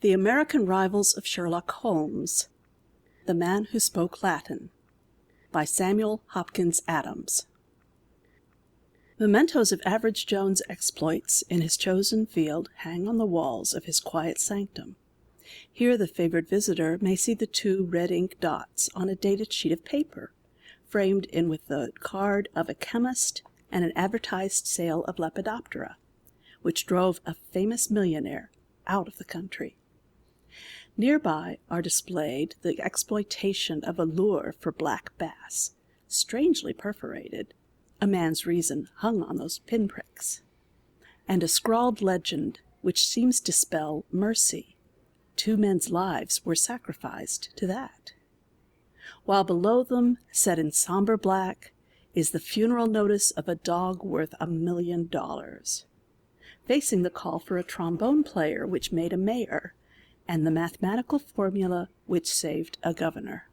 The American Rivals of Sherlock Holmes, The Man Who Spoke Latin, by Samuel Hopkins Adams. Mementos of Average Jones' exploits in his chosen field hang on the walls of his quiet sanctum. Here the favored visitor may see the two red ink dots on a dated sheet of paper, framed in with the card of a chemist and an advertised sale of Lepidoptera, which drove a famous millionaire out of the country. Nearby are displayed the exploitation of a lure for black bass, strangely perforated, a man's reason hung on those pinpricks, and a scrawled legend which seems to spell mercy. 2 men's lives were sacrificed to that. While below them, set in somber black, is the funeral notice of a dog worth $1 million. Facing the call for a trombone player which made a mayor, and the mathematical formula which saved a governor.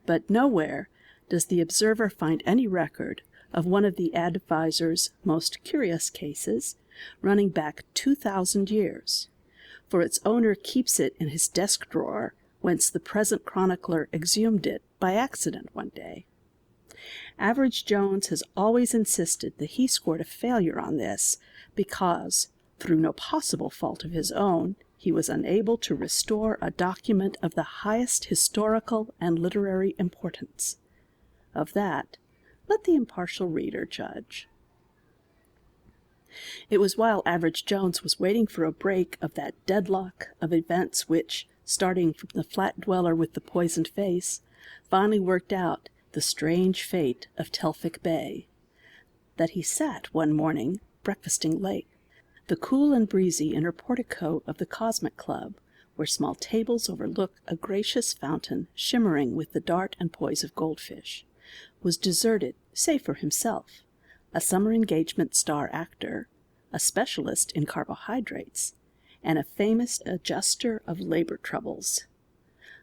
But nowhere does the observer find any record of one of the advisor's most curious cases, running back 2,000 years, for its owner keeps it in his desk drawer, whence the present chronicler exhumed it by accident one day. Average Jones has always insisted that he scored a failure on this because, through no possible fault of his own, he was unable to restore a document of the highest historical and literary importance. Of that, let the impartial reader judge. It was while Average Jones was waiting for a break of that deadlock of events which, starting from the flat dweller with the poisoned face, finally worked out the strange fate of Telfik Bay, that he sat one morning, breakfasting late, the cool and breezy inner portico of the Cosmic Club, where small tables overlook a gracious fountain shimmering with the dart and poise of goldfish, was deserted save for himself, a summer engagement star actor, a specialist in carbohydrates, and a famous adjuster of labor troubles,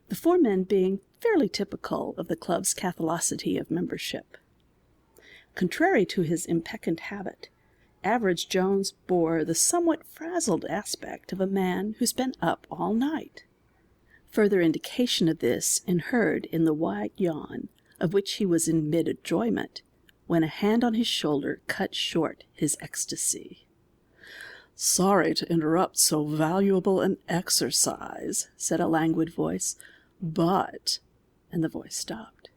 the 4 men being fairly typical of the club's catholicity of membership. Contrary to his impeccant habit, Average Jones bore the somewhat frazzled aspect of a man who's been up all night. Further indication of this inhered in the wide yawn, of which he was in mid-enjoyment, when a hand on his shoulder cut short his ecstasy. "Sorry to interrupt so valuable an exercise," said a languid voice, "but—" and the voice stopped.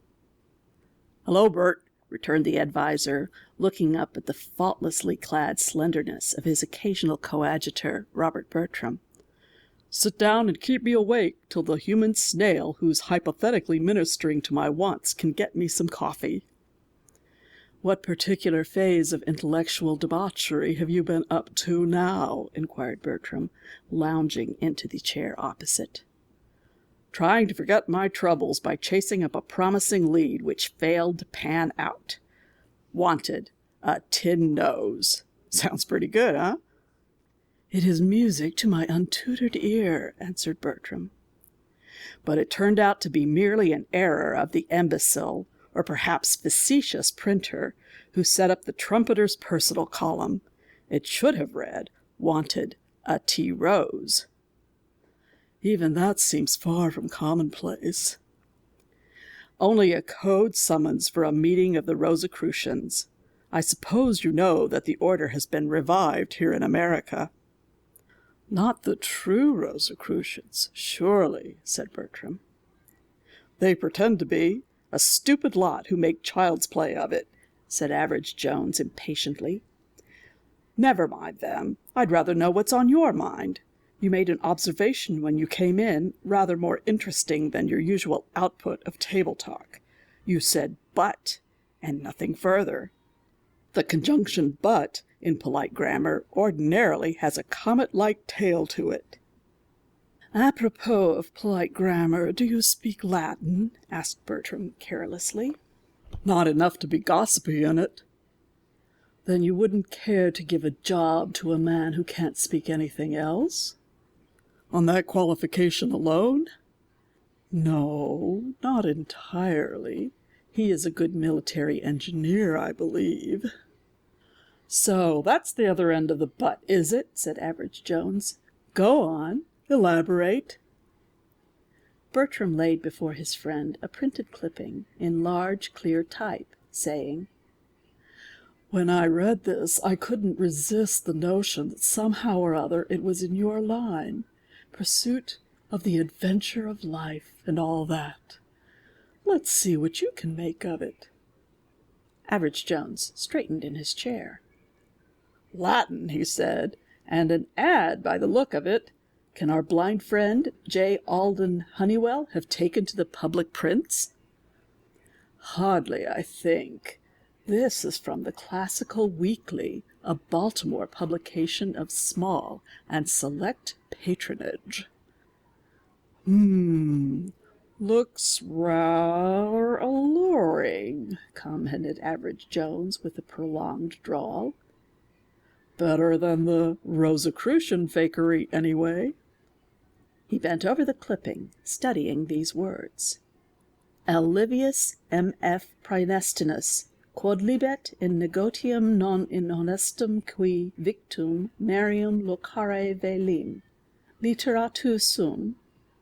"Hello, Bert," returned the adviser, looking up at the faultlessly clad slenderness of his occasional coadjutor, Robert Bertram. "Sit down and keep me awake till the human snail who's hypothetically ministering to my wants can get me some coffee." "What particular phase of intellectual debauchery have you been up to now?" inquired Bertram, lounging into the chair opposite. "Trying to forget my troubles by chasing up a promising lead which failed to pan out. Wanted, a tin nose. Sounds pretty good, huh?" "It is music to my untutored ear," answered Bertram. "But it turned out to be merely an error of the imbecile, or perhaps facetious printer, who set up the trumpeter's personal column. It should have read, 'Wanted, a tea rose.'" "Even that seems far from commonplace." "Only a code summons for a meeting of the Rosicrucians. I suppose you know that the order has been revived here in America." "Not the true Rosicrucians, surely," said Bertram. "They pretend to be. A stupid lot who make child's play of it," said Average Jones impatiently. "Never mind them. I'd rather know what's on your mind. You made an observation when you came in, rather more interesting than your usual output of table talk. You said 'but,' and nothing further. The conjunction 'but' in polite grammar ordinarily has a comet-like tail to it." "Apropos of polite grammar, do you speak Latin?" asked Bertram carelessly. "Not enough to be gossipy in it." "Then you wouldn't care to give a job to a man who can't speak anything else?" "On that qualification alone?" "No, not entirely. He is a good military engineer, I believe." "So that's the other end of the butt, is it?" said Average Jones. "Go on. Elaborate." Bertram laid before his friend a printed clipping in large, clear type, saying, "When I read this, I couldn't resist the notion that somehow or other it was in your line. Pursuit of the adventure of life and all that. Let's see what you can make of it." Average Jones straightened in his chair. "Latin," he said, "and an ad by the look of it. Can our blind friend, J. Alden Honeywell, have taken to the public prints?" "Hardly, I think. This is from the Classical Weekly, a Baltimore publication of small and select patronage." Looks rather alluring," commented Average Jones with a prolonged drawl. "Better than the Rosicrucian fakery, anyway." He bent over the clipping, studying these words. "L. Livius M.F. Praenestinus, quod libet in negotium non inhonestum qui victum merium locare velim, literatus sum,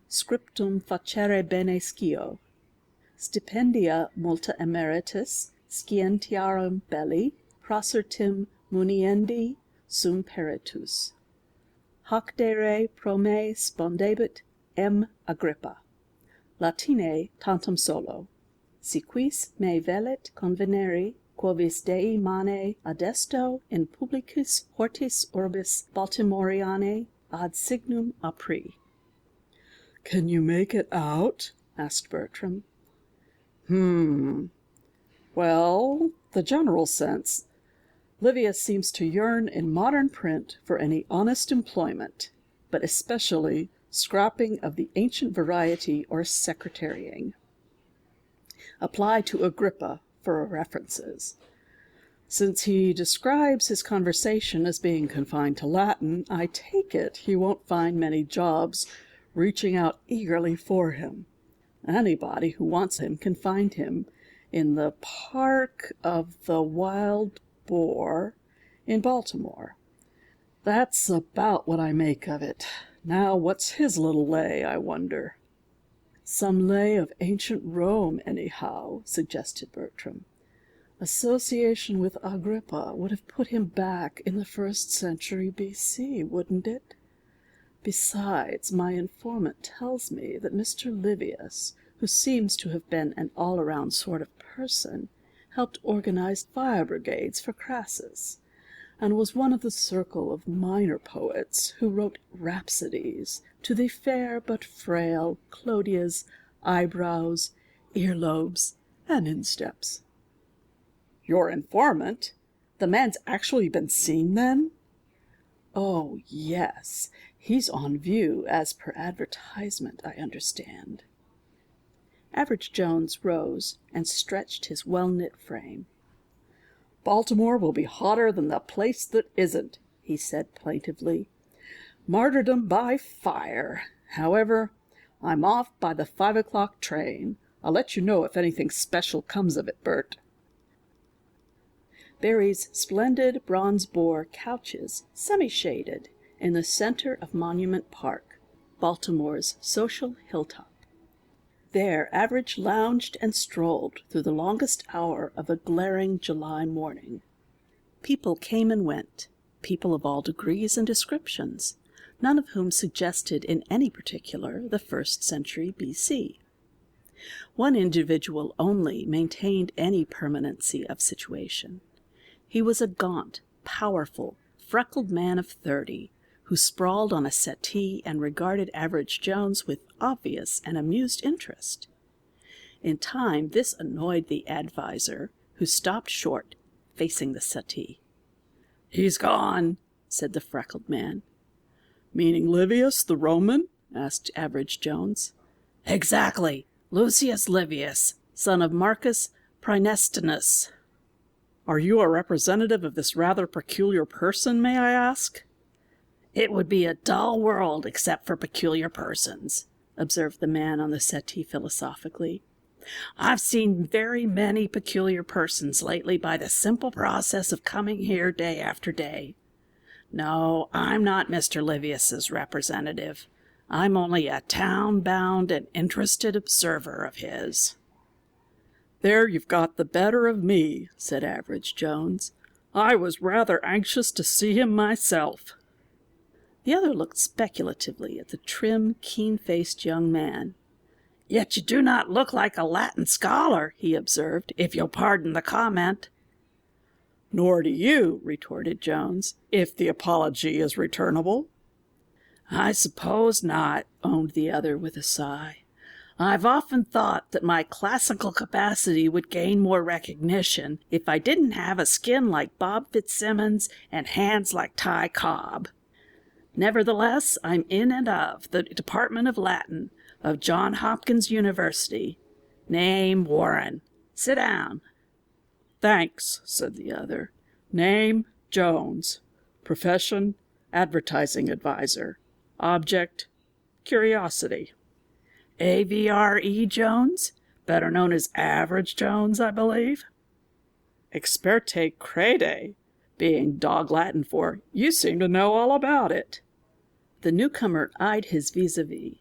scriptum facere bene scio, stipendia multa emeritus, scientiarum belli, procertim muniendi sum peritus. Hoc de re pro me spondebit M. Agrippa. Latine tantum solo. Si quis me velit conveneri, quovis Dei mane adesto in publicis hortis orbis Baltimoriane ad signum apri." "Can you make it out?" asked Bertram. Well, the general sense. Livius seems to yearn in modern print for any honest employment, but especially scrapping of the ancient variety or secretarying. Apply to Agrippa for references. Since he describes his conversation as being confined to Latin, I take it he won't find many jobs reaching out eagerly for him. Anybody who wants him can find him in the Park of the Wild Boar in Baltimore. That's about what I make of it. Now, what's his little lay, I wonder?" "Some lay of ancient Rome, anyhow," suggested Bertram. "Association with Agrippa would have put him back in the 1st century B.C., wouldn't it? Besides, my informant tells me that Mr. Livius, who seems to have been an all-around sort of person, helped organize fire brigades for Crassus, and was one of the circle of minor poets who wrote rhapsodies to the fair but frail Clodia's eyebrows, earlobes, and insteps." "Your informant? The man's actually been seen, then?" "Oh, yes. He's on view as per advertisement, I understand." Average Jones rose and stretched his well-knit frame. "Baltimore will be hotter than the place that isn't," he said plaintively. "Martyrdom by fire. However, I'm off by the 5 o'clock train. I'll let you know if anything special comes of it, Bert." Barry's splendid bronze boar couches, semi-shaded, in the center of Monument Park, Baltimore's social hilltop. There Average lounged and strolled through the longest hour of a glaring July morning. People came and went, people of all degrees and descriptions, none of whom suggested in any particular the 1st century B.C. One individual only maintained any permanency of situation. He was a gaunt, powerful, freckled man of 30, who sprawled on a settee and regarded Average Jones with obvious and amused interest. In time this annoyed the adviser, who stopped short, facing the settee. "He's gone," said the freckled man. "Meaning Livius, the Roman?" asked Average Jones. "Exactly. Lucius Livius, son of Marcus Praenestinus." "Are you a representative of this rather peculiar person, may I ask?" "It would be a dull world except for peculiar persons," observed the man on the settee philosophically. "I've seen very many peculiar persons lately by the simple process of coming here day after day. No, I'm not Mr. Livius's representative. I'm only a town-bound and interested observer of his." "There you've got the better of me," said Average Jones. "I was rather anxious to see him myself." The other looked speculatively at the trim, keen-faced young man. "Yet you do not look like a Latin scholar," he observed, "if you'll pardon the comment." "Nor do you," retorted Jones, "if the apology is returnable." "I suppose not," owned the other with a sigh. "I've often thought that my classical capacity would gain more recognition if I didn't have a skin like Bob Fitzsimmons and hands like Ty Cobb. Nevertheless, I'm in and of the Department of Latin of John Hopkins University. Name Warren. Sit down." "Thanks," said the other. "Name Jones. Profession advertising advisor. Object curiosity." "A.V.R.E. Jones, better known as Average Jones, I believe." "Experte crede, being dog Latin for 'you seem to know all about it.'" The newcomer eyed his vis-a-vis.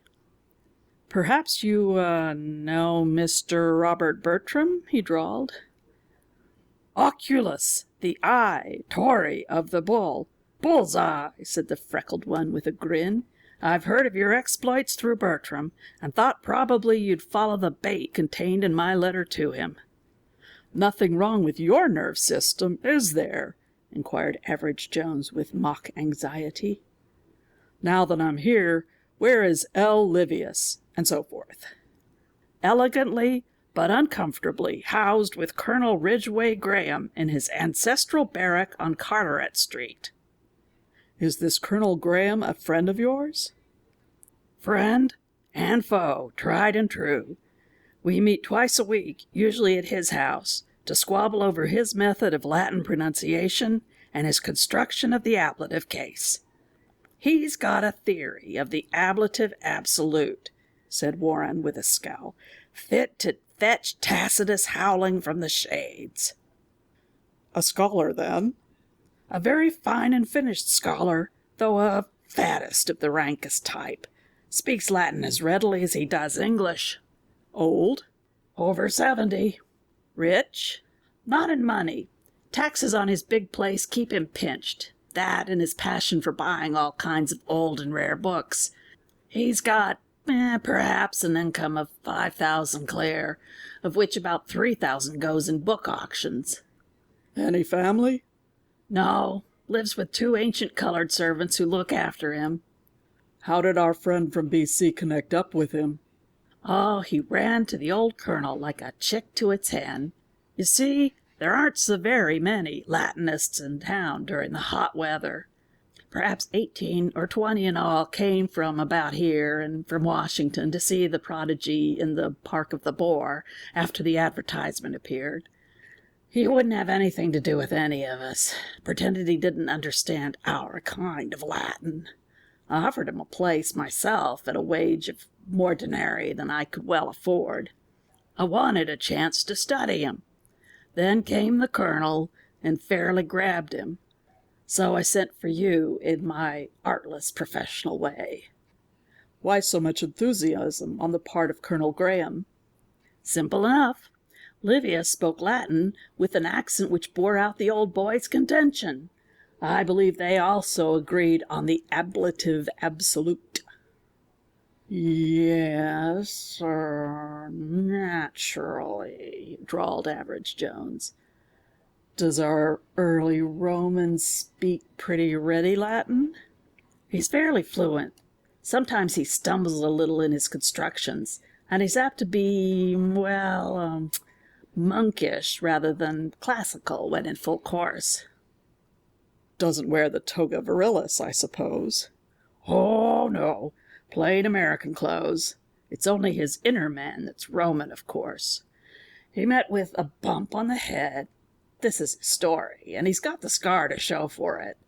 "Perhaps you, know Mr. Robert Bertram?" he drawled. "Oculus, the eye, Tory of the bull. Bull's eye," said the freckled one with a grin. "I've heard of your exploits through Bertram, and thought probably you'd follow the bait contained in my letter to him." "Nothing wrong with your nerve system, is there?" inquired Average Jones with mock anxiety. "Now that I'm here, where is L. Livius?" and so forth. "Elegantly, but uncomfortably, housed with Colonel Ridgway Graham in his ancestral barrack on Carteret Street." "Is this Colonel Graham a friend of yours?" "Friend and foe, tried and true. We meet twice a week, usually at his house, to squabble over his method of Latin pronunciation and his construction of the ablative case. He's got a theory of the ablative absolute," said Warren with a scowl, "fit to fetch Tacitus howling from the shades." "A scholar, then?" "A very fine and finished scholar, though a faddist of the rankest type. Speaks Latin as readily as he does English." "Old?" "Over 70. "Rich?" "Not in money. Taxes on his big place keep him pinched. That and his passion for buying all kinds of old and rare books. He's got, perhaps an income of 5,000 clear, of which about 3,000 goes in book auctions." "Any family?" "No. Lives with 2 ancient colored servants who look after him." "How did our friend from B.C. connect up with him?" "Oh, he ran to the old colonel like a chick to its hen. You see, there aren't so very many Latinists in town during the hot weather. Perhaps 18 or 20 in all came from about here and from Washington to see the prodigy in the Park of the Boar after the advertisement appeared. He wouldn't have anything to do with any of us. Pretended he didn't understand our kind of Latin. I offered him a place myself at a wage of more denarii than I could well afford. I wanted a chance to study him. Then came the colonel and fairly grabbed him. So I sent for you in my artless professional way." "Why so much enthusiasm on the part of Colonel Graham?" "Simple enough. Livius spoke Latin with an accent which bore out the old boy's contention. I believe they also agreed on the ablative absolute." "Yes, sir, naturally," drawled Average Jones. "Does our early Roman speak pretty ready Latin?" "He's fairly fluent. Sometimes he stumbles a little in his constructions, and he's apt to be, monkish rather than classical when in full course." "Doesn't wear the toga virilis, I suppose?" "Oh, no. Plain American clothes. It's only his inner man that's Roman, of course. He met with a bump on the head. This is his story, and he's got the scar to show for it.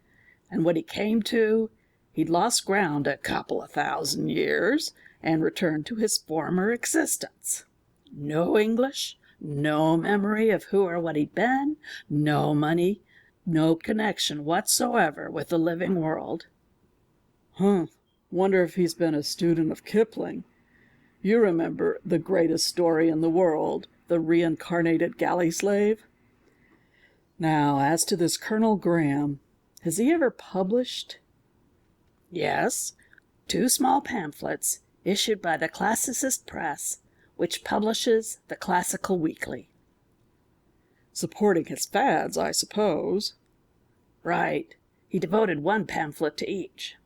And when he came to, he'd lost ground a couple of 1,000 years and returned to his former existence. No English, no memory of who or what he'd been, no money, no connection whatsoever with the living world." Wonder if he's been a student of Kipling. You remember The Greatest Story in the World, the reincarnated galley slave? Now, as to this Colonel Graham, has he ever published? Yes, 2 small pamphlets issued by the Classicist Press, which publishes the Classical Weekly. Supporting his fads, I suppose. Right. He devoted 1 pamphlet to each.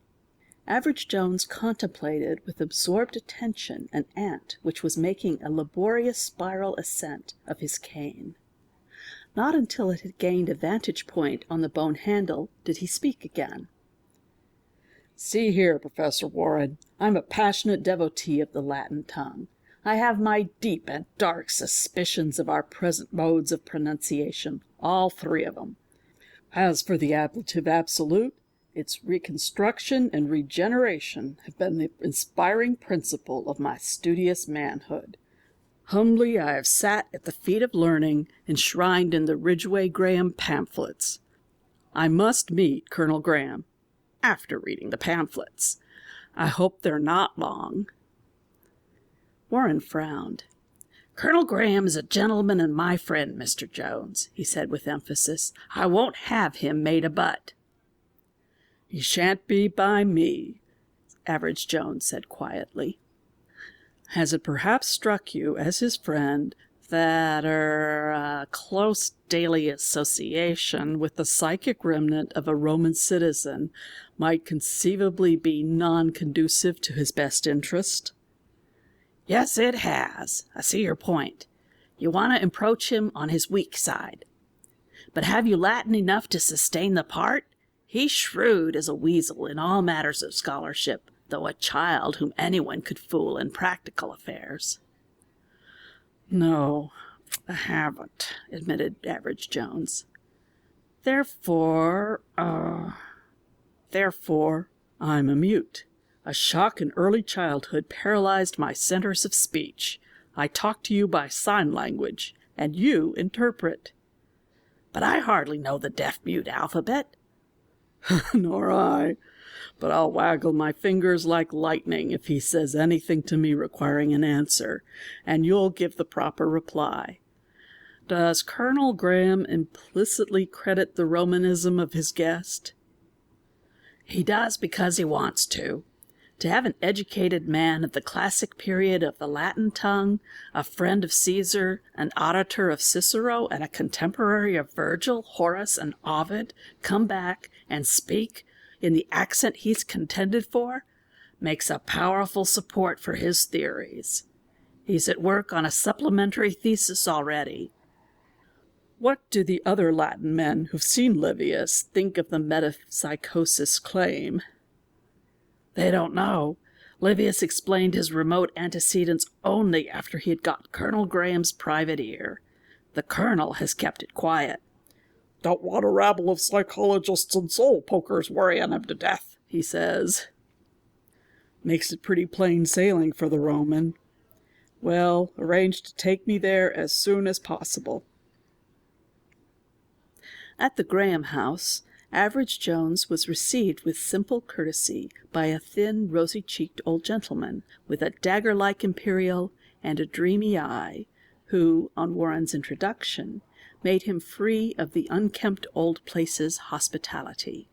Average Jones contemplated with absorbed attention an ant which was making a laborious spiral ascent of his cane. Not until it had gained a vantage point on the bone handle did he speak again. See here, Professor Warren, I'm a passionate devotee of the Latin tongue. I have my deep and dark suspicions of our present modes of pronunciation, all 3 of them. As for the ablative absolute, its reconstruction and regeneration have been the inspiring principle of my studious manhood. Humbly I have sat at the feet of learning, enshrined in the Ridgway Graham pamphlets. I must meet Colonel Graham, after reading the pamphlets. I hope they're not long. Warren frowned. Colonel Graham is a gentleman and my friend, Mr. Jones, he said with emphasis. I won't have him made a butt. He shan't be by me, Average Jones said quietly. Has it perhaps struck you, as his friend, that close daily association with the psychic remnant of a Roman citizen might conceivably be non-conducive to his best interest? Yes, it has. I see your point. You want to approach him on his weak side. But have you Latin enough to sustain the part? He's shrewd as a weasel in all matters of scholarship, though a child whom anyone could fool in practical affairs. No, I haven't, admitted Average Jones. Therefore, I'm a mute. A shock in early childhood paralyzed my centers of speech. I talk to you by sign language, and you interpret. But I hardly know the deaf-mute alphabet. Nor I. But I'll waggle my fingers like lightning if he says anything to me requiring an answer, and you'll give the proper reply. Does Colonel Graham implicitly credit the Romanism of his guest? He does because he wants to. To have an educated man of the classic period of the Latin tongue, a friend of Caesar, an auditor of Cicero, and a contemporary of Virgil, Horace, and Ovid come back and speak in the accent he's contended for, makes a powerful support for his theories. He's at work on a supplementary thesis already. What do the other Latin men who've seen Livius think of the metempsychosis claim? They don't know. Livius explained his remote antecedents only after he had got Colonel Graham's private ear. The colonel has kept it quiet. Don't want a rabble of psychologists and soul pokers worrying him to death, he says. Makes it pretty plain sailing for the Roman. Well, arrange to take me there as soon as possible. At the Graham house, Average Jones was received with simple courtesy by a thin, rosy-cheeked old gentleman with a dagger-like imperial and a dreamy eye, who, on Warren's introduction, made him free of the unkempt old place's hospitality.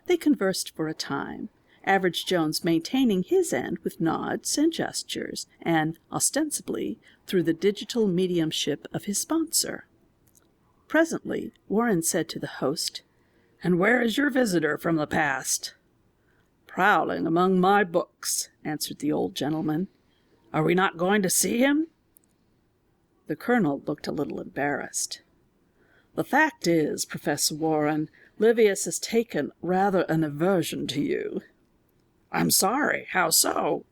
They conversed for a time, Average Jones maintaining his end with nods and gestures, and, ostensibly, through the digital mediumship of his sponsor. Presently, Warren said to the host, "And where is your visitor from the past?" "Prowling among my books," answered the old gentleman. "Are we not going to see him?" The colonel looked a little embarrassed. "The fact is, Professor Warren, Livius has taken rather an aversion to you." "I'm sorry. How so?"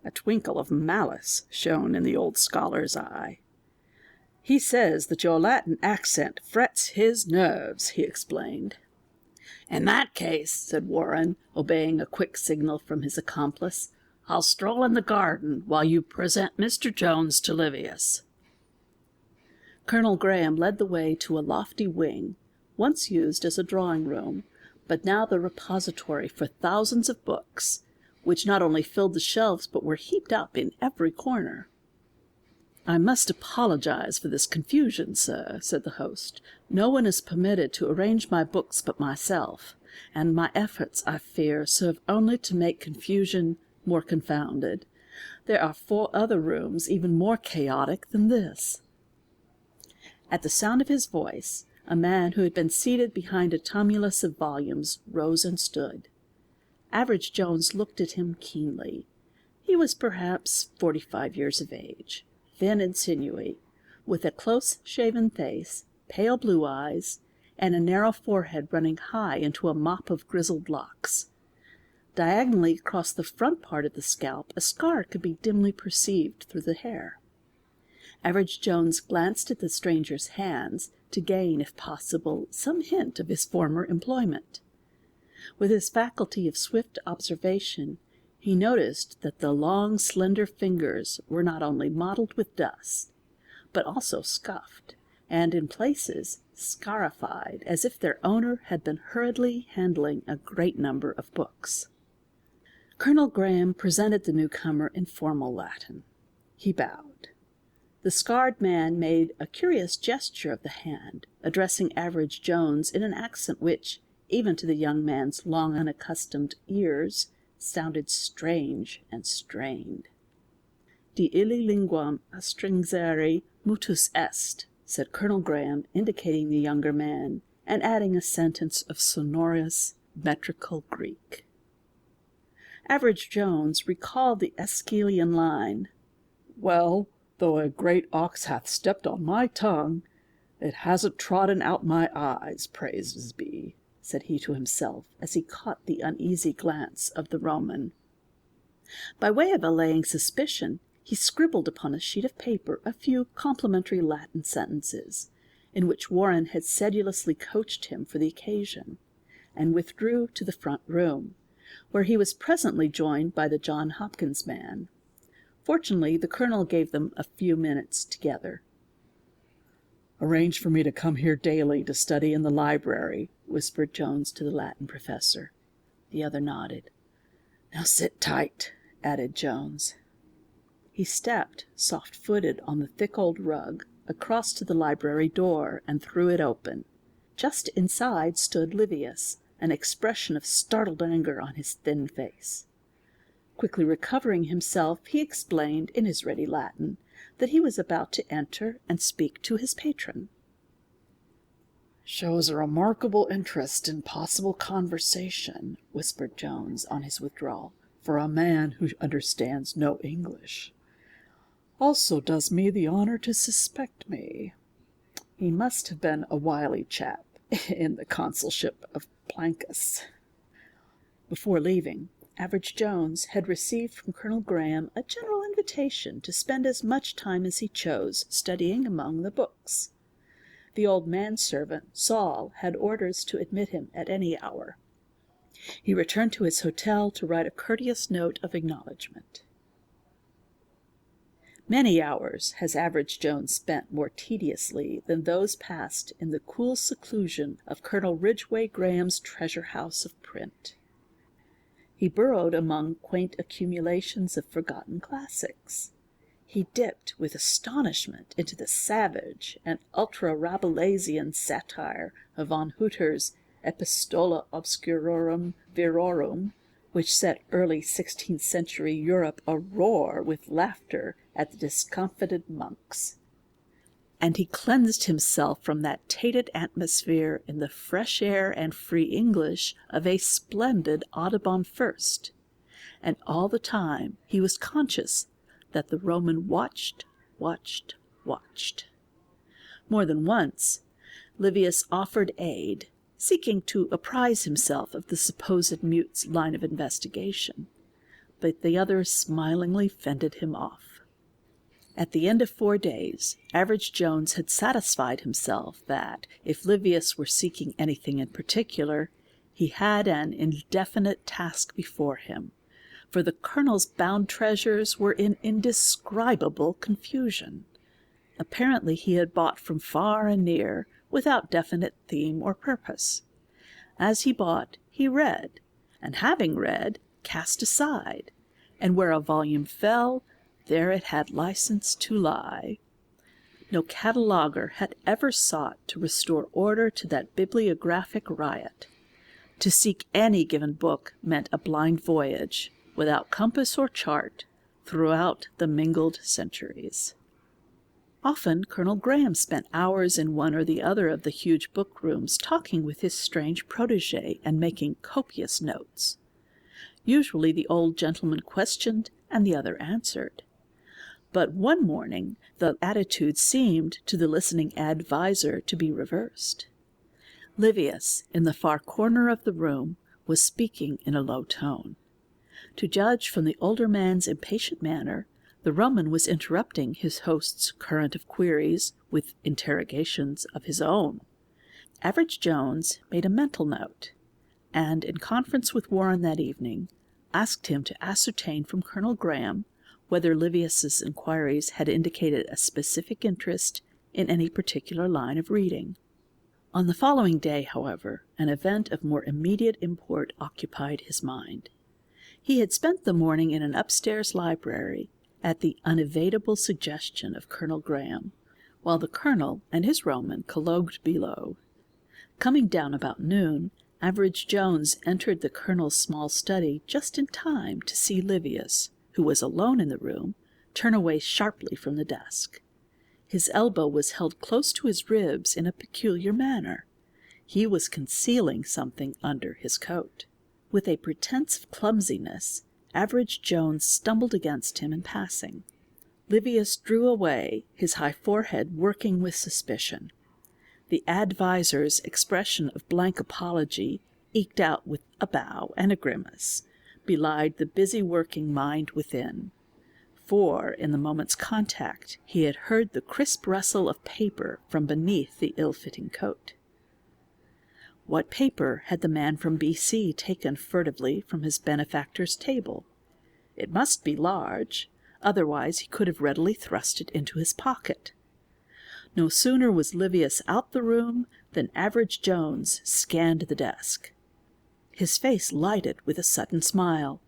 A twinkle of malice shone in the old scholar's eye. "He says that your Latin accent frets his nerves," he explained. "In that case," said Warren, obeying a quick signal from his accomplice, "I'll stroll in the garden while you present Mr. Jones to Livius." Colonel Graham led the way to a lofty wing, once used as a drawing-room, but now the repository for thousands of books, which not only filled the shelves but were heaped up in every corner. "I must apologize for this confusion, sir," said the host. "No one is permitted to arrange my books but myself, and my efforts, I fear, serve only to make confusion more confounded. There are 4 other rooms even more chaotic than this." At the sound of his voice, a man who had been seated behind a tumulus of volumes rose and stood. Average Jones looked at him keenly. He was perhaps 45 years of age, thin and sinewy, with a close-shaven face, pale blue eyes, and a narrow forehead running high into a mop of grizzled locks. Diagonally across the front part of the scalp, a scar could be dimly perceived through the hair. Average Jones glanced at the stranger's hands to gain, if possible, some hint of his former employment. With his faculty of swift observation, he noticed that the long, slender fingers were not only mottled with dust, but also scuffed, and in places scarified, as if their owner had been hurriedly handling a great number of books. Colonel Graham presented the newcomer in formal Latin. He bowed. The scarred man made a curious gesture of the hand, addressing Average Jones in an accent which, even to the young man's long unaccustomed ears, sounded strange and strained. "De illi linguam astringere mutus est," said Colonel Graham, indicating the younger man, and adding a sentence of sonorous, metrical Greek. Average Jones recalled the Aeschylean line, "Well, though a great ox hath stepped on my tongue, it hasn't trodden out my eyes, praises be," said he to himself, as he caught the uneasy glance of the Roman. By way of allaying suspicion, he scribbled upon a sheet of paper a few complimentary Latin sentences, in which Warren had sedulously coached him for the occasion, and withdrew to the front room, where he was presently joined by the John Hopkins man. Fortunately, the colonel gave them a few minutes together. "Arrange for me to come here daily to study in the library," whispered Jones to the Latin professor. The other nodded. "Now sit tight," added Jones. He stepped, soft-footed, on the thick old rug, across to the library door, and threw it open. Just inside stood Livius, an expression of startled anger on his thin face. Quickly recovering himself, he explained, in his ready Latin, that he was about to enter and speak to his patron. "Shows a remarkable interest in possible conversation," whispered Jones on his withdrawal, "for a man who understands no English. Also does me the honour to suspect me. He must have been a wily chap in the consulship of Plancus." Before leaving, Average Jones had received from Colonel Graham a general invitation to spend as much time as he chose studying among the books. The old manservant, Saul, had orders to admit him at any hour. He returned to his hotel to write a courteous note of acknowledgment. Many hours has Average Jones spent more tediously than those passed in the cool seclusion of Colonel Ridgway Graham's treasure house of print. He burrowed among quaint accumulations of forgotten classics. He dipped with astonishment into the savage and ultra-Rabelaisian satire of von Hutter's Epistola Obscurorum Virorum, which set early 16th century Europe aroar with laughter at the discomfited monks. And he cleansed himself from that tainted atmosphere in the fresh air and free English of a splendid Audubon first. And all the time he was conscious that the Roman watched. More than once, Livius offered aid, seeking to apprise himself of the supposed mute's line of investigation, but the other smilingly fended him off. At the end of 4 days, Average Jones had satisfied himself that, if Livius were seeking anything in particular, he had an indefinite task before him, for the colonel's bound treasures were in indescribable confusion. Apparently he had bought from far and near, without definite theme or purpose. As he bought, he read, and having read, cast aside, and where a volume fell, there it had license to lie. No cataloguer had ever sought to restore order to that bibliographic riot. To seek any given book meant a blind voyage, without compass or chart, throughout the mingled centuries. Often Colonel Graham spent hours in one or the other of the huge book rooms talking with his strange protégé and making copious notes. Usually the old gentleman questioned and the other answered. But one morning the attitude seemed to the listening adviser to be reversed. Livius, in the far corner of the room, was speaking in a low tone. To judge from the older man's impatient manner, the Roman was interrupting his host's current of queries with interrogations of his own. Average Jones made a mental note, and in conference with Warren that evening, asked him to ascertain from Colonel Graham whether Livius's inquiries had indicated a specific interest in any particular line of reading. On the following day, however, an event of more immediate import occupied his mind. He had spent the morning in an upstairs library at the unevadable suggestion of Colonel Graham, while the colonel and his Roman collogued below. Coming down about noon, Average Jones entered the colonel's small study just in time to see Livius, who was alone in the room, turn away sharply from the desk. His elbow was held close to his ribs in a peculiar manner. He was concealing something under his coat. With a pretense of clumsiness, Average Jones stumbled against him in passing. Livius drew away, his high forehead working with suspicion. The adviser's expression of blank apology, eked out with a bow and a grimace, belied the busy working mind within. For, in the moment's contact, he had heard the crisp rustle of paper from beneath the ill-fitting coat. What paper had the man from B.C. taken furtively from his benefactor's table? It must be large, otherwise he could have readily thrust it into his pocket. No sooner was Livius out the room than Average Jones scanned the desk. His face lighted with a sudden smile.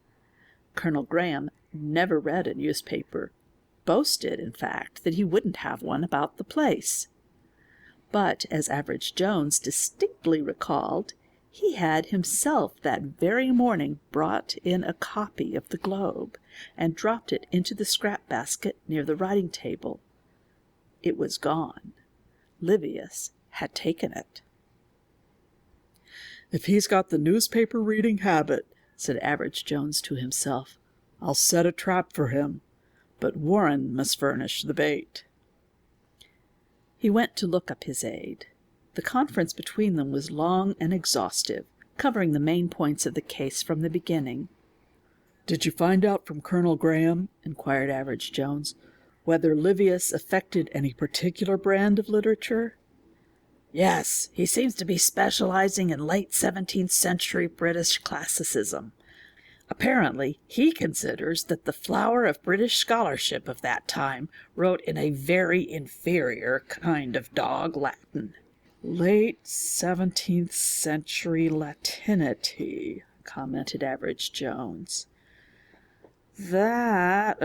Colonel Graham never read a newspaper, boasted, in fact, that he wouldn't have one about the place. But, as Average Jones distinctly recalled, he had himself that very morning brought in a copy of the Globe and dropped it into the scrap basket near the writing table. It was gone. Livius had taken it. "If he's got the newspaper reading habit," said Average Jones to himself, "I'll set a trap for him, but Warren must furnish the bait." He went to look up his aide. The conference between them was long and exhaustive, covering the main points of the case from the beginning. "Did you find out from Colonel Graham," inquired Average Jones, "whether Livius affected any particular brand of literature?" "Yes, he seems to be specializing in late 17th century British classicism. Apparently, he considers that the flower of British scholarship of that time wrote in a very inferior kind of dog Latin." "Late 17th century Latinity," commented Average Jones. "That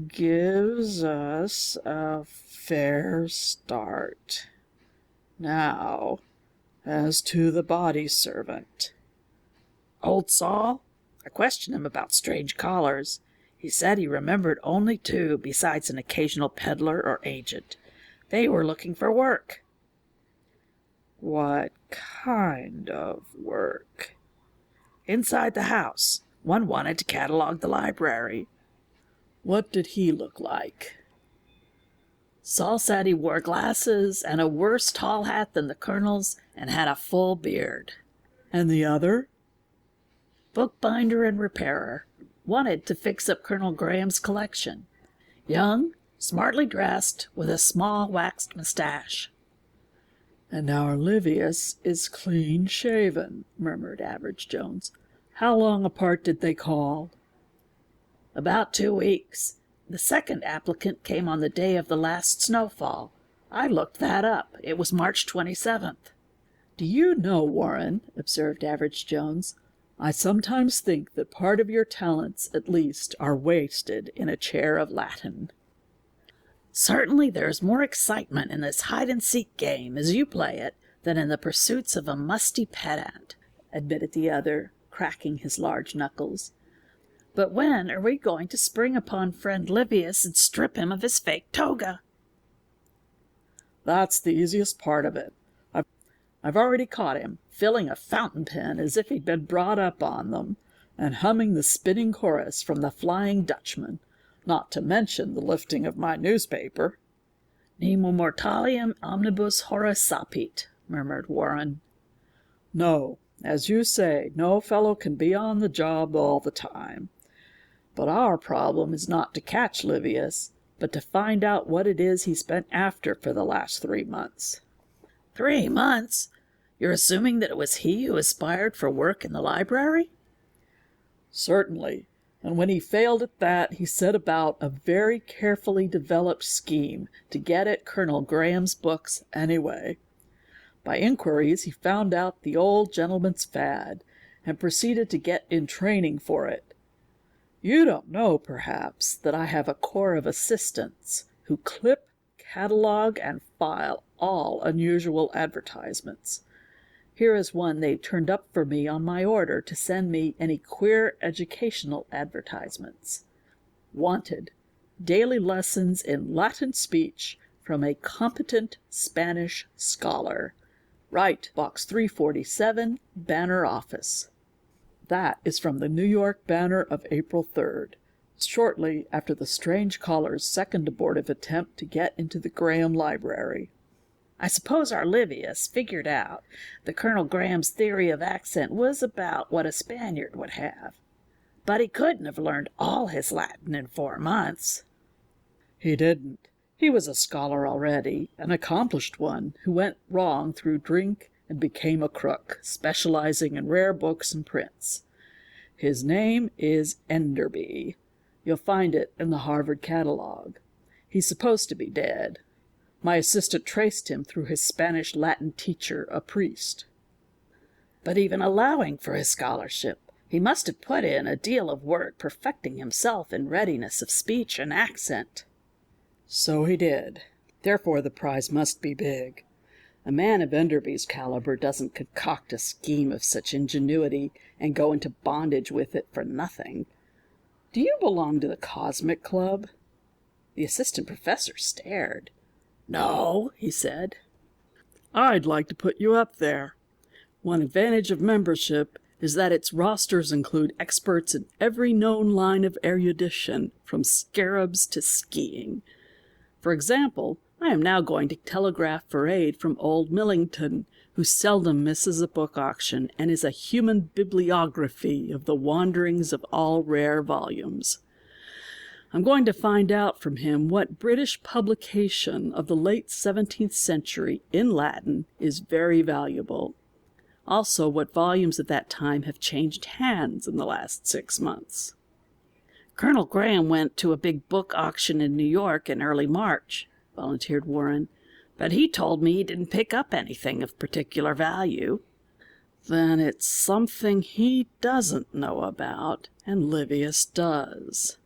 gives us a fair start. Now, as to the body servant." "Old Saul? I questioned him about strange callers. He said he remembered only two besides an occasional peddler or agent. They were looking for work." "What kind of work?" "Inside the house. One wanted to catalog the library." "What did he look like?" "Saul said he wore glasses and a worse tall hat than the colonel's and had a full beard." "And the other?" "Bookbinder and repairer. Wanted to fix up Colonel Graham's collection. Young, smartly dressed, with a small waxed mustache." "And our Livius is clean-shaven," murmured Average Jones. "How long apart did they call?" "About 2 weeks. The second applicant came on the day of the last snowfall. I looked that up. It was March 27th. "Do you know, Warren," observed Average Jones, "I sometimes think that part of your talents, at least, are wasted in a chair of Latin." "Certainly there's more excitement in this hide-and-seek game, as you play it, than in the pursuits of a musty pedant," admitted the other, cracking his large knuckles. "But when are we going to spring upon friend Livius and strip him of his fake toga?" "That's the easiest part of it. I've already caught him, filling a fountain pen as if he'd been brought up on them, and humming the spinning chorus from the Flying Dutchman, not to mention the lifting of my newspaper." "Nemo mortalium omnibus horas sapit," murmured Warren. "No, as you say, no fellow can be on the job all the time. But our problem is not to catch Livius, but to find out what it is he's been after for the last 3 months. 3 months? You're assuming that it was he who aspired for work in the library?" "Certainly, and when he failed at that, he set about a very carefully developed scheme to get at Colonel Graham's books anyway. By inquiries he found out the old gentleman's fad, and proceeded to get in training for it. You don't know, perhaps, that I have a corps of assistants who clip, catalog, and file all unusual advertisements. Here is one they turned up for me on my order to send me any queer educational advertisements. Wanted, daily lessons in Latin speech from a competent Spanish scholar. Write, Box 347, Banner Office. That is from the New York Banner of April 3rd, shortly after the strange caller's second abortive attempt to get into the Graham library. "I suppose our Livius figured out that Colonel Graham's theory of accent was about what a Spaniard would have. But he couldn't have learned all his Latin in 4 months." "He didn't. He was a scholar already, an accomplished one, who went wrong through drink and became a crook, specializing in rare books and prints. His name is Enderby. You'll find it in the Harvard catalog. He's supposed to be dead. My assistant traced him through his Spanish Latin teacher, a priest." "But even allowing for his scholarship, he must have put in a deal of work perfecting himself in readiness of speech and accent." "So he did. Therefore the prize must be big. A man of Enderby's caliber doesn't concoct a scheme of such ingenuity and go into bondage with it for nothing. Do you belong to the Cosmic Club?" The assistant professor stared. "No," he said. I'd like to put you up there. One advantage of membership is that its rosters include experts in every known line of erudition, from scarabs to skiing. For example, I am now going to telegraph for aid from old Millington, who seldom misses a book auction and is a human bibliography of the wanderings of all rare volumes. I'm going to find out from him what British publication of the late 17th century in Latin is very valuable. Also, what volumes at that time have changed hands in the last 6 months. "Colonel Graham went to a big book auction in New York in early March," volunteered Warren, "but he told me he didn't pick up anything of particular value." Then it's something he doesn't know about, and Livius does.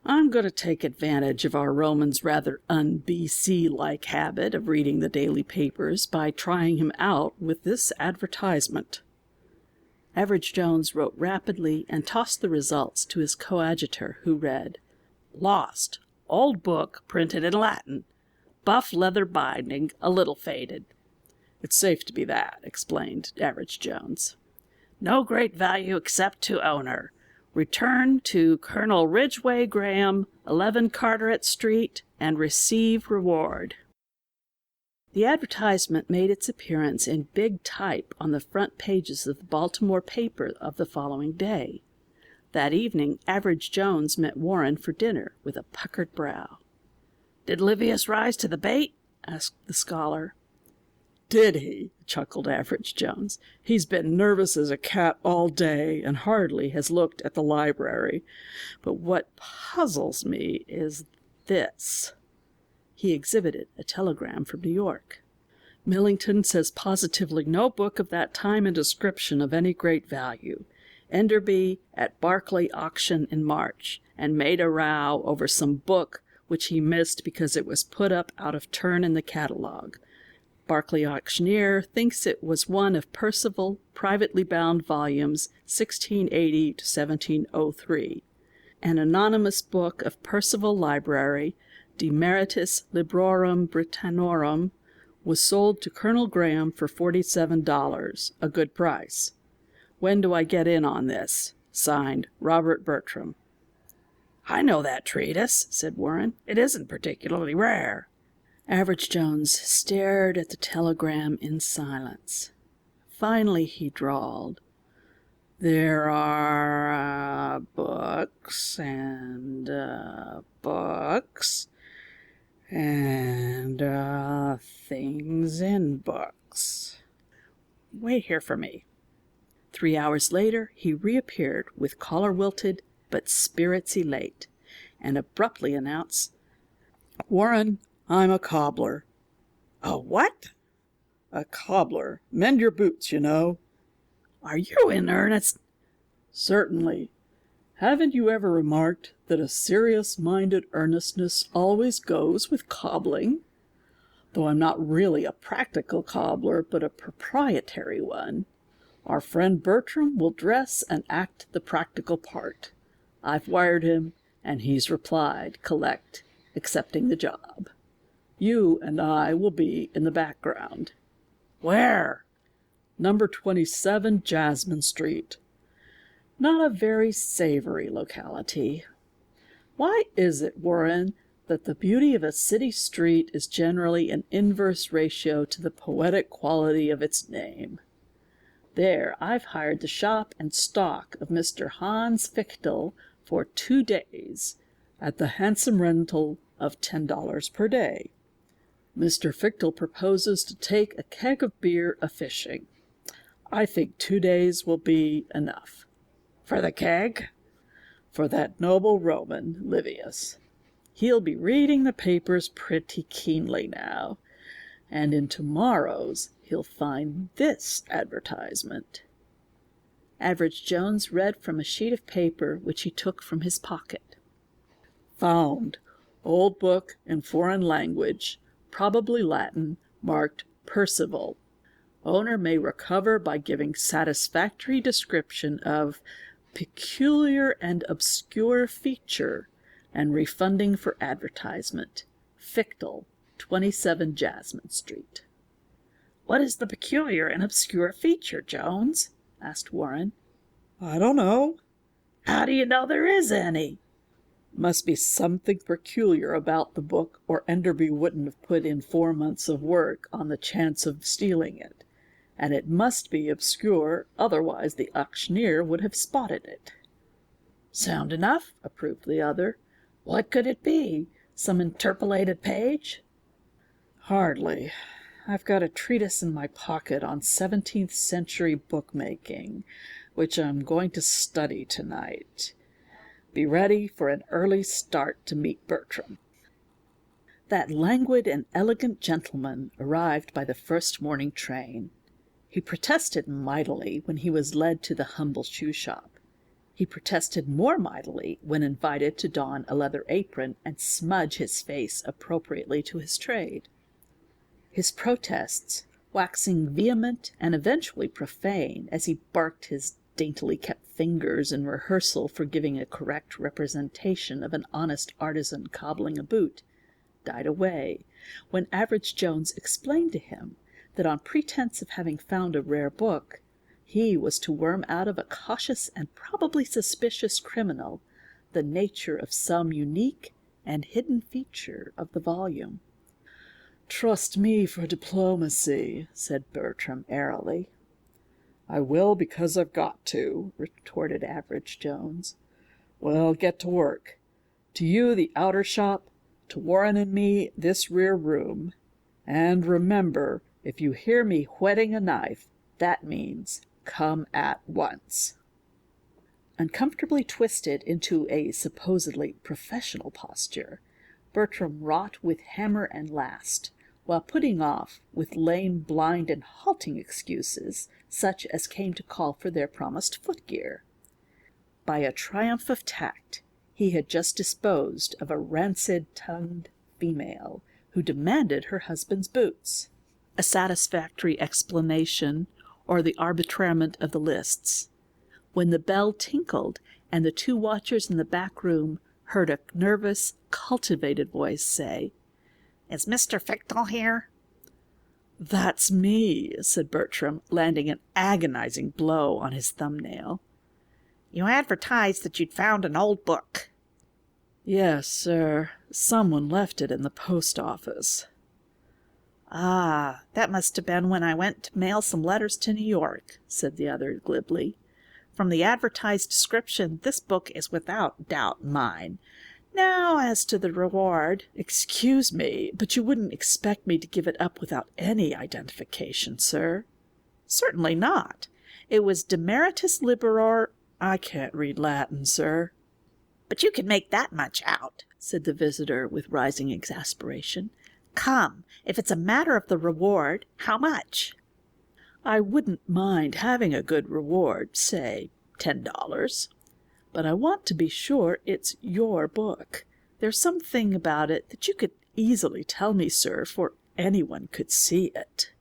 I'm going to take advantage of our Roman's rather un-BC-like habit of reading the daily papers by trying him out with this advertisement. Average Jones wrote rapidly and tossed the results to his coadjutor, who read, "Lost. Old book, printed in Latin. Buff leather binding, a little faded." "It's safe to be that," explained Average Jones. "No great value except to owner. Return to Colonel Ridgway Graham, 11 Carteret Street, and receive reward." The advertisement made its appearance in big type on the front pages of the Baltimore paper of the following day. That evening Average Jones met Warren for dinner with a puckered brow. "Did Livius rise to the bait?" asked the scholar. "Did he?" chuckled Average Jones. "He's been nervous as a cat all day and hardly has looked at the library. But what puzzles me is this." He exhibited a telegram from New York. Millington says positively no book of that time and description of any great value. Enderby at Barclay auction in March, and made a row over some book which he missed because it was put up out of turn in the catalogue. Barclay auctioneer thinks it was one of Percival, privately bound volumes 1680 to 1703. An anonymous book of Percival Library, De Meritis Librorum Britannorum, was sold to Colonel Graham for $47, a good price. When do I get in on this? Signed, Robert Bertram. I know that treatise, said Warren. It isn't particularly rare. Average Jones stared at the telegram in silence. Finally he drawled, "There are books and books and things in books. Wait here for me." 3 hours later he reappeared with collar wilted but spirits elate, and abruptly announced, "Warren, I'm a cobbler." "A what?" "A cobbler. Mend your boots, you know." "Are you in earnest?" "Certainly. Haven't you ever remarked that a serious-minded earnestness always goes with cobbling? Though I'm not really a practical cobbler, but a proprietary one. Our friend Bertram will dress and act the practical part. I've wired him, and he's replied, collect, accepting the job. You and I will be in the background." "Where?" "Number 27 Jasmine Street. Not a very savory locality. Why is it, Warren, that the beauty of a city street is generally an inverse ratio to the poetic quality of its name? There, I've hired the shop and stock of Mr. Hans Fichtel for 2 days, at the handsome rental of $10 per day. Mr. Fichtel proposes to take a keg of beer a-fishing. I think 2 days will be enough." "For the keg?" "For that noble Roman, Livius. He'll be reading the papers pretty keenly now, and in tomorrow's he'll find this advertisement." Average Jones read from a sheet of paper which he took from his pocket. "Found. Old book in foreign language, probably Latin, marked Percival. Owner may recover by giving satisfactory description of peculiar and obscure feature and refunding for advertisement. Fichtel, 27 Jasmine Street." "What is the peculiar and obscure feature, Jones?" asked Warren. "I don't know. "How do you know there is any?" Must be something peculiar about the book, or Enderby wouldn't have put in 4 months of work on the chance of stealing it. And it must be obscure, otherwise the auctioneer would have spotted it." "Sound enough," approved the other. "What could it be? Some interpolated page?" "Hardly. I've got a treatise in my pocket on 17th century bookmaking, which I'm going to study tonight. Be ready for an early start to meet Bertram." That languid and elegant gentleman arrived by the first morning train. He protested mightily when he was led to the humble shoe shop. He protested more mightily when invited to don a leather apron and smudge his face appropriately to his trade. His protests, waxing vehement and eventually profane as he barked his daintily kept fingers in rehearsal for giving a correct representation of an honest artisan cobbling a boot, died away when Average Jones explained to him that on pretense of having found a rare book, he was to worm out of a cautious and probably suspicious criminal the nature of some unique and hidden feature of the volume. "Trust me for diplomacy," said Bertram airily. "I will because I've got to," retorted Average Jones. "Well, get to work. To you, the outer shop. To Warren and me, this rear room. And remember, if you hear me whetting a knife, that means come at once." Uncomfortably twisted into a supposedly professional posture, Bertram wrought with hammer and last, while putting off with lame, blind, and halting excuses, such as came to call for their promised footgear. By a triumph of tact, he had just disposed of a rancid-tongued female who demanded her husband's boots. A satisfactory explanation, or the arbitrament of the lists. When the bell tinkled, and the two watchers in the back room heard a nervous, cultivated voice say, "Is Mr. Fichtel here?" "That's me," said Bertram, landing an agonizing blow on his thumbnail. "You advertised that you'd found an old book." "Yes, sir. Someone left it in the post office." "Ah, that must have been when I went to mail some letters to New York," said the other glibly. "From the advertised description, this book is without doubt mine. Now, as to the reward—" "Excuse me, but you wouldn't expect me to give it up without any identification, sir?" "Certainly not. It was Demeritus Liberor—" "I can't read Latin, sir." "But you can make that much out," said the visitor with rising exasperation. "Come, if it's a matter of the reward, how much?" "I wouldn't mind having a good reward, say $10. But I want to be sure it's your book. There's something about it that you could easily tell me, sir, for anyone could see it."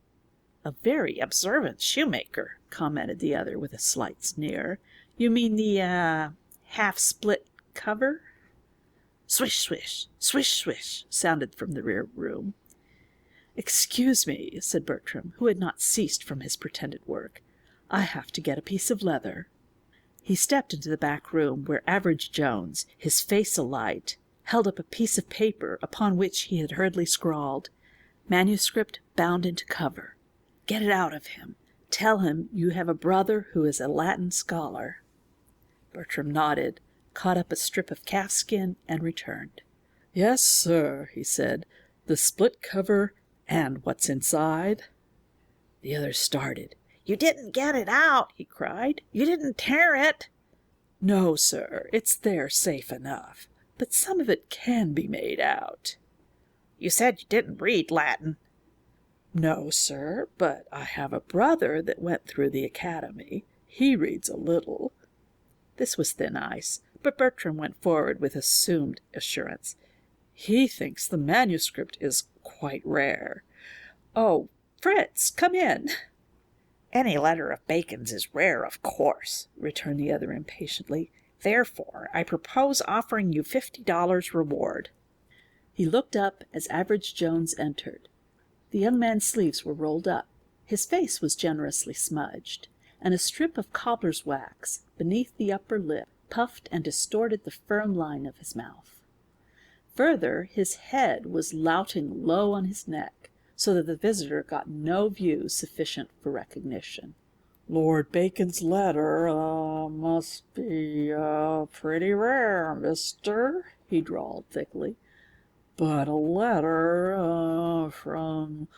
"A very observant shoemaker," commented the other with a slight sneer. "You mean the, half-split cover?" Swish, swish, swish, swish, sounded from the rear room. "Excuse me," said Bertram, who had not ceased from his pretended work. "I have to get a piece of leather." He stepped into the back room, where Average Jones, his face alight, held up a piece of paper upon which he had hurriedly scrawled, "Manuscript bound into cover. Get it out of him. Tell him you have a brother who is a Latin scholar." Bertram nodded, caught up a strip of calfskin, and returned. "Yes, sir," he said. "The split cover and what's inside?" The other started. "You didn't get it out!" he cried. "You didn't tear it!" "No, sir, it's there safe enough, but some of it can be made out." "You said you didn't read Latin." "No, sir, but I have a brother that went through the academy. He reads a little." This was thin ice, but Bertram went forward with assumed assurance. "He thinks the manuscript is quite rare. Oh, Fritz, come in." "Any letter of Bacon's is rare, of course," returned the other impatiently. "Therefore, I propose offering you $50 reward." He looked up as Average Jones entered. The young man's sleeves were rolled up. His face was generously smudged, and a strip of cobbler's wax beneath the upper lip puffed and distorted the firm line of his mouth. Further, his head was louting low on his neck, so that the visitor got no view sufficient for recognition. "Lord Bacon's letter, must be, pretty rare, mister," he drawled thickly. "But a letter, from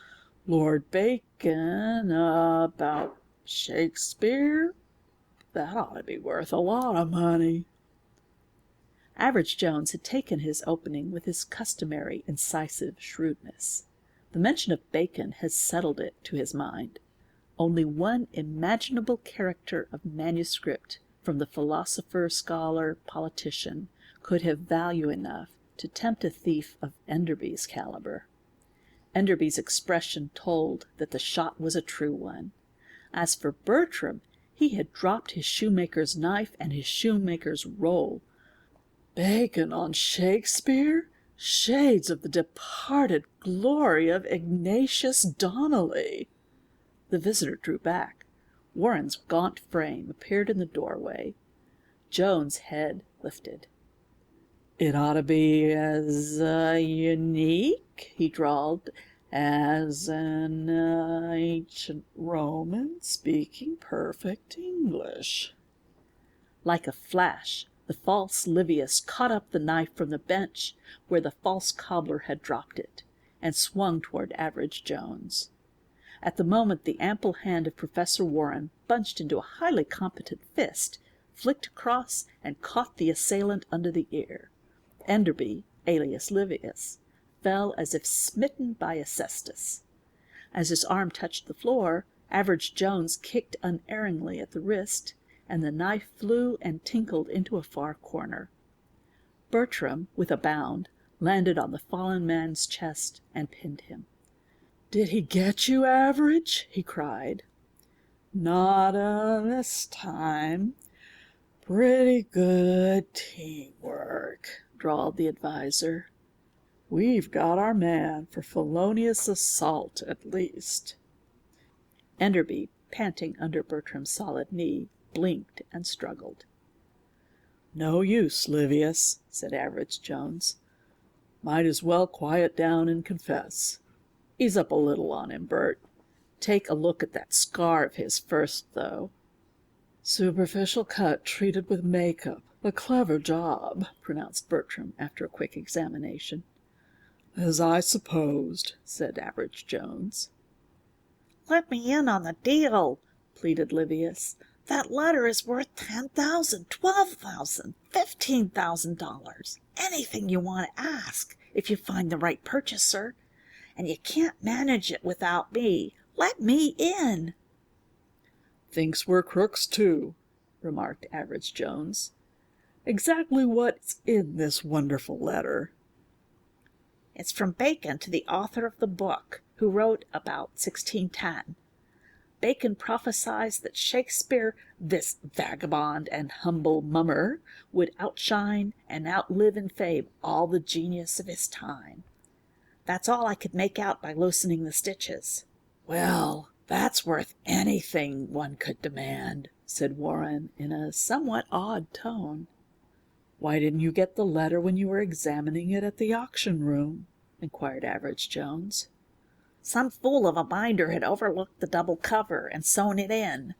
Lord Bacon, about Shakespeare? That ought to be worth a lot of money." Average Jones had taken his opening with his customary incisive shrewdness. The mention of Bacon had settled it to his mind. Only one imaginable character of manuscript from the philosopher, scholar, politician could have value enough to tempt a thief of Enderby's caliber. Enderby's expression told that the shot was a true one. As for Bertram, he had dropped his shoemaker's knife and his shoemaker's roll. Bacon on Shakespeare? Shades of the departed glory of Ignatius Donnelly! The visitor drew back. Warren's gaunt frame appeared in the doorway. Jones' head lifted. "It ought to be as unique," he drawled, "as an ancient Roman speaking perfect English." Like a flash, the false Livius caught up the knife from the bench where the false cobbler had dropped it, and swung toward Average Jones. At the moment, the ample hand of Professor Warren, bunched into a highly competent fist, flicked across and caught the assailant under the ear. Enderby, alias Livius, fell as if smitten by a cestus. As his arm touched the floor, Average Jones kicked unerringly at the wrist, and the knife flew and tinkled into a far corner. Bertram, with a bound, landed on the fallen man's chest and pinned him. "Did he get you, Average?" he cried. "Not this time. Pretty good teamwork," drawled the adviser. "We've got our man for felonious assault, at least." Enderby, panting under Bertram's solid knee, blinked and struggled. "No use, Livius," said Average Jones. "Might as well quiet down and confess. Ease up a little on him, Bert. Take a look at that scar of his first, though." "Superficial cut treated with makeup. A clever job," pronounced Bertram after a quick examination. "As I supposed," said Average Jones. "Let me in on the deal," pleaded Livius. "That letter is worth $10,000, $12,000, $15,000. Anything you want to ask, if you find the right purchaser. And you can't manage it without me. Let me in." "Thinks we're crooks, too," remarked Average Jones. "Exactly what's in this wonderful letter?" "It's from Bacon to the author of the book, who wrote about 1610. Bacon prophesies that Shakespeare, this vagabond and humble mummer, would outshine and outlive in fame all the genius of his time. That's all I could make out by loosening the stitches." "Well, that's worth anything one could demand," said Warren in a somewhat odd tone. "Why didn't you get the letter when you were examining it at the auction room?" inquired Average Jones. "Some fool of a binder had overlooked the double cover and sewn it in.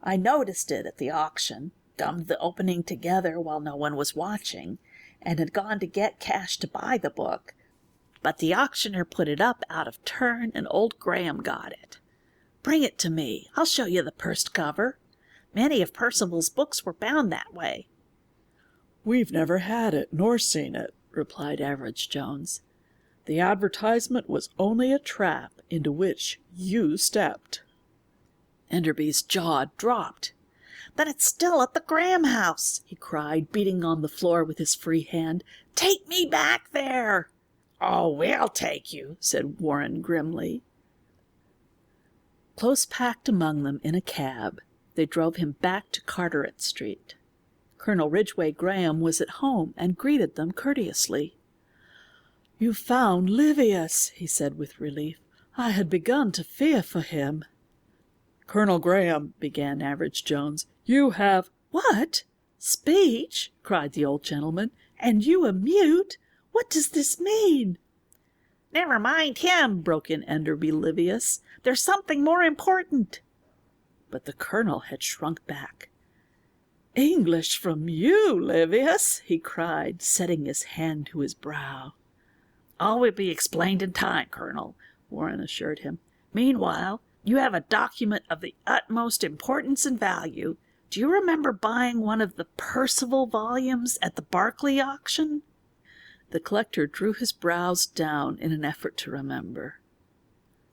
I noticed it at the auction, gummed the opening together while no one was watching, and had gone to get cash to buy the book, but the auctioneer put it up out of turn, and old Graham got it. Bring it to me. I'll show you the pursed cover. Many of Percival's books were bound that way." "We've never had it nor seen it," replied Average Jones. "The advertisement was only a trap into which you stepped." Enderby's jaw dropped. "Then it's still at the Graham house," he cried, beating on the floor with his free hand. "Take me back there." "Oh, we'll take you," said Warren grimly. Close packed among them in a cab, they drove him back to Carteret Street. Colonel Ridgway Graham was at home and greeted them courteously. "You found Livius," he said with relief. "I had begun to fear for him." "Colonel Graham," began Average Jones, "you have—" "What? Speech?" cried the old gentleman. "And you a mute? What does this mean?" "Never mind him," broke in Enderby Livius. "There's something more important." But the colonel had shrunk back. "English from you, Livius!" he cried, setting his hand to his brow. "All will be explained in time, Colonel," Warren assured him. "Meanwhile, you have a document of the utmost importance and value. Do you remember buying one of the Percival volumes at the Berkeley auction?" The collector drew his brows down in an effort to remember.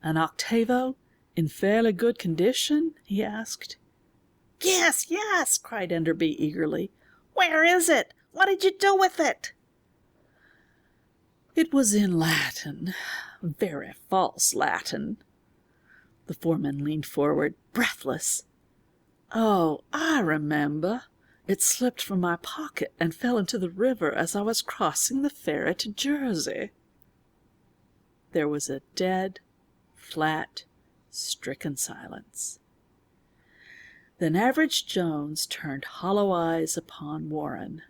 "An octavo? In fairly good condition?" he asked. Yes, yes, cried Enderby eagerly. "Where is it? What did you do with it?" "It was in Latin, very false Latin." The foreman leaned forward, breathless. "Oh, I remember. It slipped from my pocket and fell into the river as I was crossing the ferry to Jersey." There was a dead, flat, stricken silence. Then Average Jones turned hollow eyes upon Warren.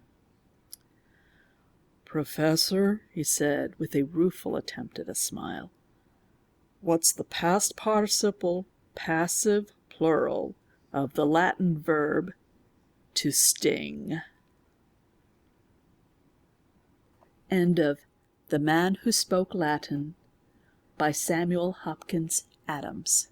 "Professor," he said, with a rueful attempt at a smile, "what's the past participle, passive, plural, of the Latin verb to sting?" End of The Man Who Spoke Latin by Samuel Hopkins Adams.